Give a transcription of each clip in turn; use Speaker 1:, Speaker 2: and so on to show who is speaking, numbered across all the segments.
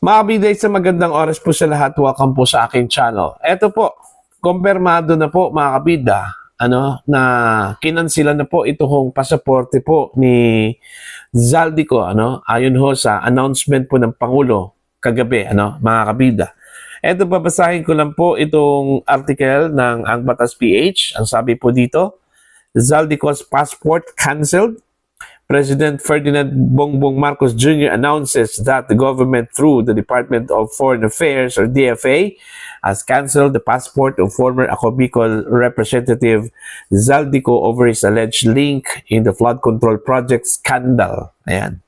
Speaker 1: Mga kabiday, sa magandang oras po sa lahat, welcome po sa aking channel. Eto po, kumpirmado na po mga kabida, na kinansila na po itong pasaporte po ni Zaldico, ayon ho sa announcement po ng Pangulo kagabi, mga kabida. Eto, babasahin ko lang po itong article ng Ang Batas PH. Ang sabi po dito, Zaldico's passport cancelled. President Ferdinand Bongbong Marcos Jr. announces that the government, through the Department of Foreign Affairs or DFA, has canceled the passport of former Ako Bicol Representative Zaldico over his alleged link in the flood control project scandal. Ayan.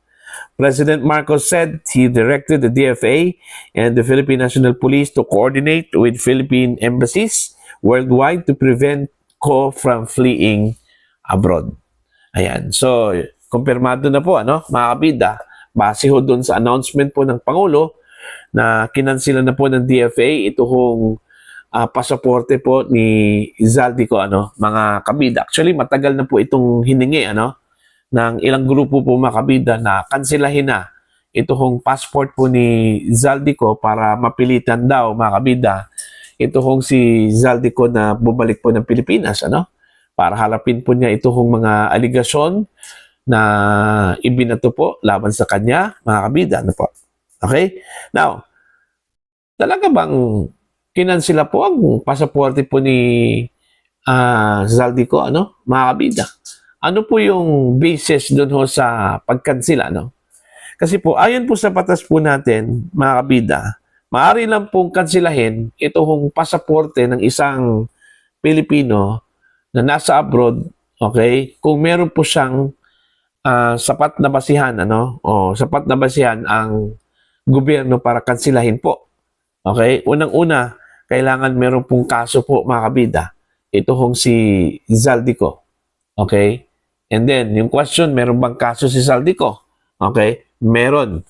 Speaker 1: President Marcos said he directed the DFA and the Philippine National Police to coordinate with Philippine embassies worldwide to prevent Ko from fleeing abroad. Ayan. So, kumpirmado na po, mga kabida, base ho doon sa announcement po ng Pangulo na kinansila na po ng DFA itong pasaporte po ni Zaldico, mga kabida. Actually, matagal na po itong hiningi, ng ilang grupo po mga kabida na kansilahin na itong passport po ni Zaldico para mapilitan daw, mga kabida, itong si Zaldico na bumalik po ng Pilipinas, para harapin po niya itong mga aligasyon na ibinato po laban sa kanya, mga kabida, po. Okay? Now, talaga bang kinansila po ang pasaporte po ni Zaldico, mga kabida? Ano po yung basis doon ho sa pagkansila, Kasi po, ayon po sa batas po natin, mga kabida, maaari lang pong kansilahin itong pasaporte ng isang Pilipino na nasa abroad, okay, kung meron po siyang sapat na basihan, o sapat na basihan ang gobyerno para kansilahin po. Okay? Unang-una, kailangan meron pong kaso po, mga kabida. Ito hong si Zaldico. Okay? And then, yung question, meron bang kaso si Zaldico? Okay? Meron.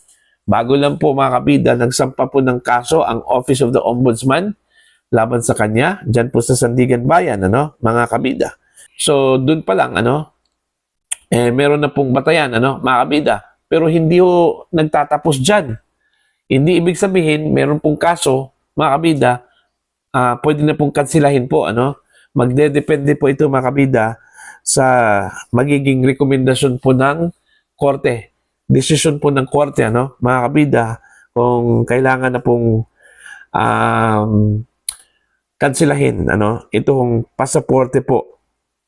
Speaker 1: Bago lang po, mga kabida, nagsampa po ng kaso ang Office of the Ombudsman laban sa kanya, dyan po sa Sandigan Bayan, mga kabida. So, dun pa lang, meron na pong batayan, mga kabida. Pero hindi ho nagtatapos dyan. Hindi ibig sabihin, meron pong kaso, mga kabida, pwede na pong kansilahin po, Magdedepende po ito, mga kabida, sa magiging rekomendasyon po ng korte. Desisyon po ng korte, mga kabida, kung kailangan na pong kansilahin, itong pasaporte po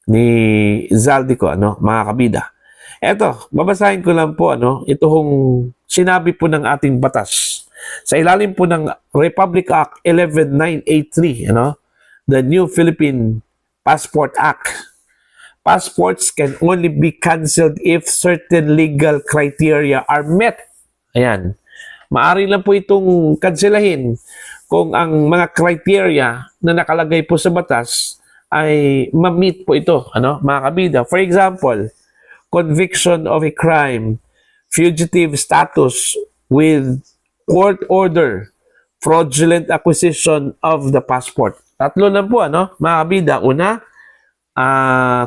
Speaker 1: ni Zaldico, mga kabida. Eto, babasahin ko lang po, itong sinabi po ng ating batas. Sa ilalim po ng Republic Act 11983, the New Philippine Passport Act, passports can only be cancelled if certain legal criteria are met. Ayan. Maari lang po itong kansilahin kung ang mga criteria na nakalagay po sa batas ay ma-meet po ito, mga kabida. For example, conviction of a crime, fugitive status with court order, fraudulent acquisition of the passport. Tatlo lang po, mga kabida. Una,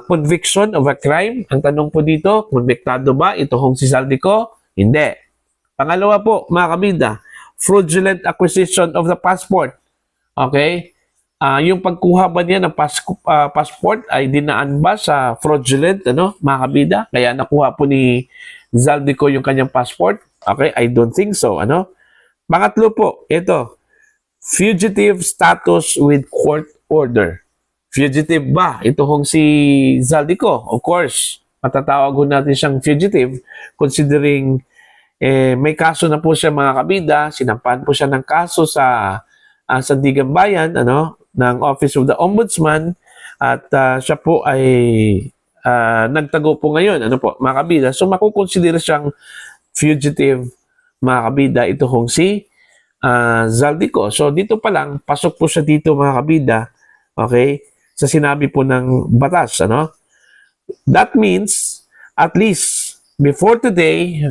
Speaker 1: conviction of a crime. Ang tanong po dito, konbiktado ba itong si Zaldico? Hindi. Pangalawa po, mga kabida, fraudulent acquisition of the passport. Okay? Yung pagkuha ba niya ng passport ay dinaan ba sa fraudulent, mga kabida? Kaya nakuha po ni Zaldico yung kanyang passport? Okay? I don't think so, Pangatlo po, ito, fugitive status with court order. Fugitive ba? Ito hong si Zaldico. Of course, matatawag ho natin siyang fugitive considering may kaso na po siya, mga kabida. Sinampahan po siya ng kaso sa Sandigan Bayan, ng Office of the Ombudsman, at siya po ay nagtago po ngayon, mga kabida. So, makukonsider siyang fugitive, mga kabida, ito hong si Zaldico. So, dito pa lang, pasok po siya dito, mga kabida, okay, sa sinabi po ng batas, That means, at least, before today,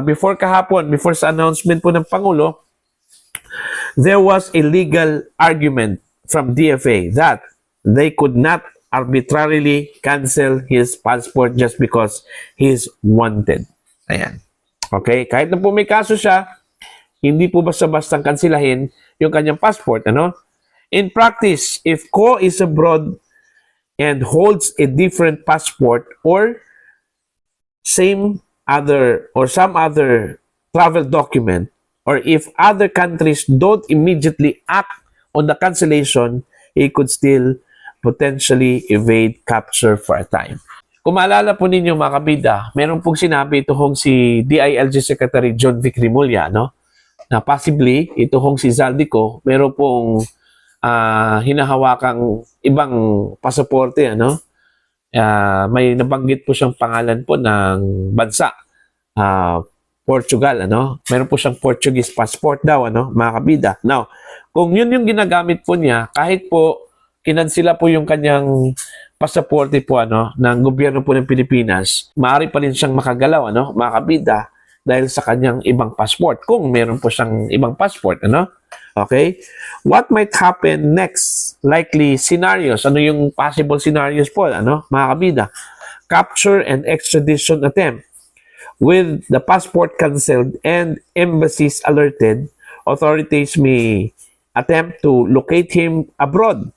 Speaker 1: before kahapon, before sa announcement po ng Pangulo, there was a legal argument from DFA that they could not arbitrarily cancel his passport just because he's wanted. Ayan. Okay? Kahit na po may kaso siya, Hindi po basta-bastang kansilahin yung kanyang passport, ano? In practice, if Ko is abroad and holds a different passport or same other or some other travel document, or if other countries don't immediately act on the cancellation, he could still potentially evade capture for a time. Kung maalala po ninyo mga kabida, meron pong sinabi ito hong si DILG Secretary John Vic Rimulya, no? Na possibly ito hong si Zaldico, meron pong hinahawakang ibang pasaporte, ano? May nabanggit po siyang pangalan po ng bansa, Portugal, ano? Meron po siyang Portuguese passport daw, ano, mga kabida. Now, kung yun yung ginagamit po niya, kahit po kinansila po yung kanyang pasaporte po, ano, ng gobyerno po ng Pilipinas, maaari pa rin siyang makagalaw, ano, mga kabida, dahil sa kanyang ibang passport, kung meron po siyang ibang passport, ano? Okay? What might happen next? Likely scenarios. Ano yung possible scenarios po, ano, mga kabida? Capture and extradition attempt. With the passport cancelled and embassies alerted, authorities may attempt to locate him abroad.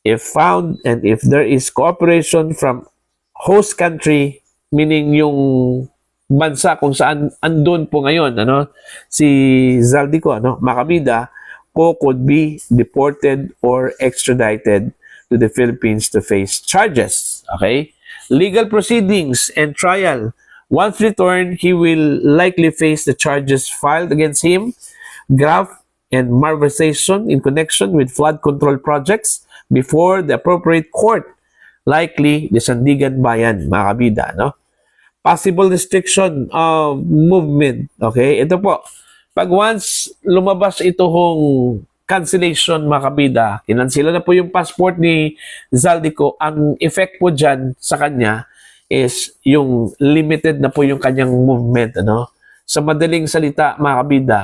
Speaker 1: If found and if there is cooperation from host country, meaning yung bansa kung saan andun po ngayon, ano, si Zaldico, ano, makabida, Ko could be deported or extradited to the Philippines to face charges. Okay? Legal proceedings and trial. Once returned, he will likely face the charges filed against him, graft and malversation in connection with flood control projects before the appropriate court, likely the Sandigan Bayan, mga kabida, no? Possible restriction of movement. Okay? Ito po, pag once lumabas ito hong cancellation, mga kabida, kinansila na po yung passport ni Zaldico, ang effect po dyan sa kanya is yung limited na po yung kanyang movement, ano? Sa madaling salita, mga kabida,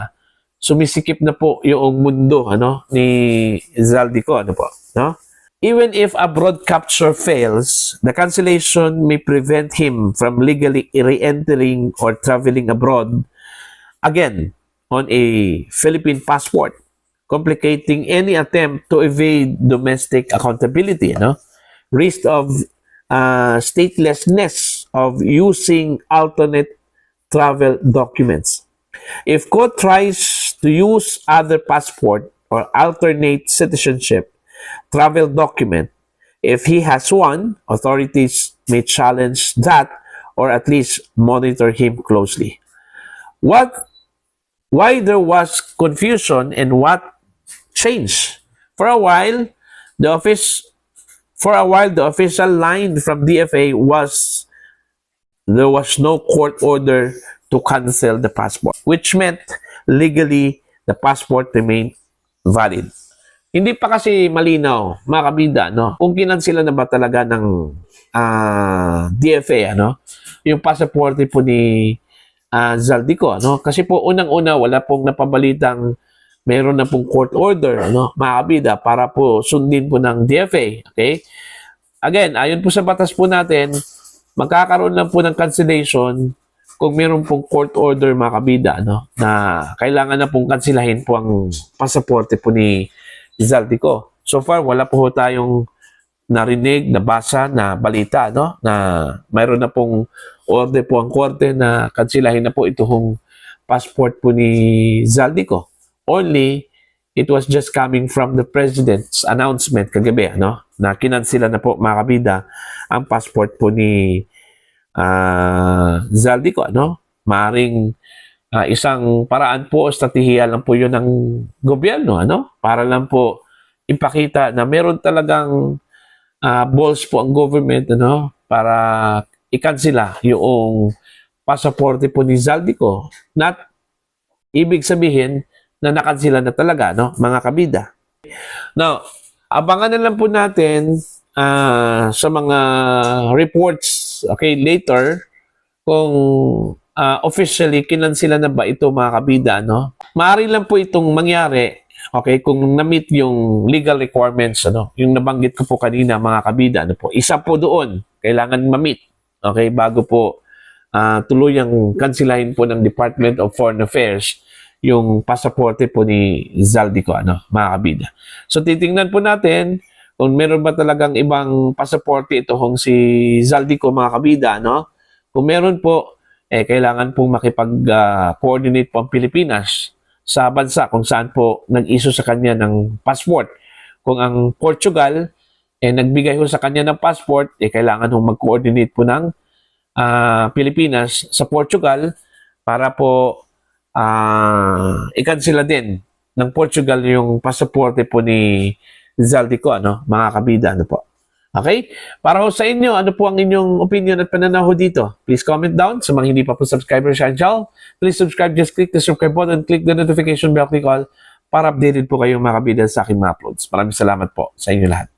Speaker 1: sumisikip na po yung mundo, ano, ni Zaldico, ano po, no? Even if abroad capture fails, the cancellation may prevent him from legally re-entering or traveling abroad again on a Philippine passport, complicating any attempt to evade domestic accountability, no? Risk of statelessness of using alternate travel documents. If Ko tries to use other passport or alternate citizenship travel document, if he has one, authorities may challenge that or at least monitor him closely. Why there was confusion and what changed? For a while, the official line from DFA was there was no court order to cancel the passport, which meant legally the passport remained valid. Hindi pa kasi malinaw, mga kabida, no? Kung kinansila na ba talaga ng DFA, ano? Yung pasaporte po ni Zaldico, ano? Kasi po unang-una wala pong napabalitang meron na pong court order, ano? Mga kabida, para po sundin po ng DFA, okay? Again, ayon po sa batas po natin, magkakaroon lang po ng cancellation kung meron pong court order, mga kabida, no? Na kailangan na pong kansilahin po ang pasaporte po ni Zaldico. So far, wala po tayong narinig, nabasa, na balita, no? Na mayroon na pong order po ang korte na kansilahin na po itong passport po ni Zaldico. Only, it was just coming from the President's announcement kagabi, no? Na kinansila na po, mga kabida, ang passport po ni Zaldico, no? Maring isang paraan po, estratehiya lang po yun ng gobyerno, ano? Para lang po ipakita na meron talagang balls po ang government, ano? Para ikansila yung pasaporte po ni Zaldico. Not ibig sabihin na nakansila na talaga, no? Mga kabida. Now, abangan na lang po natin sa mga reports, okay, later, kung officially kinansila na ba ito, mga kabida, no? Maaari lang po itong mangyari, okay, kung na-meet yung legal requirements, ano, yung nabanggit ko po kanina, mga kabida, ano po, isa po doon, kailangan ma-meet, okay, bago po tuluyang kansilahin po ng Department of Foreign Affairs yung pasaporte po ni Zaldico, mga kabida. So titingnan po natin kung meron ba talagang ibang pasaporte ito kung si Zaldico, mga kabida, Kung meron po, kailangan pong makipag-coordinate po ang Pilipinas sa bansa kung saan po nag-issue sa kanya ng passport. Kung ang Portugal, nagbigay ho sa kanya ng passport, kailangan hong mag-coordinate po ng Pilipinas sa Portugal para po ikansela din ng Portugal yung pasaporte po ni Zaldico, mga kabida, po. Okay? Para ho sa inyo, ano po ang inyong opinion at pananaw ho dito? Please comment down. Sa mga hindi pa po subscriber sa channel, please subscribe. Just click the subscribe button and click the notification bell, click all para updated po kayo, mga kabida, sa aking mga uploads. Maraming salamat po sa inyo lahat.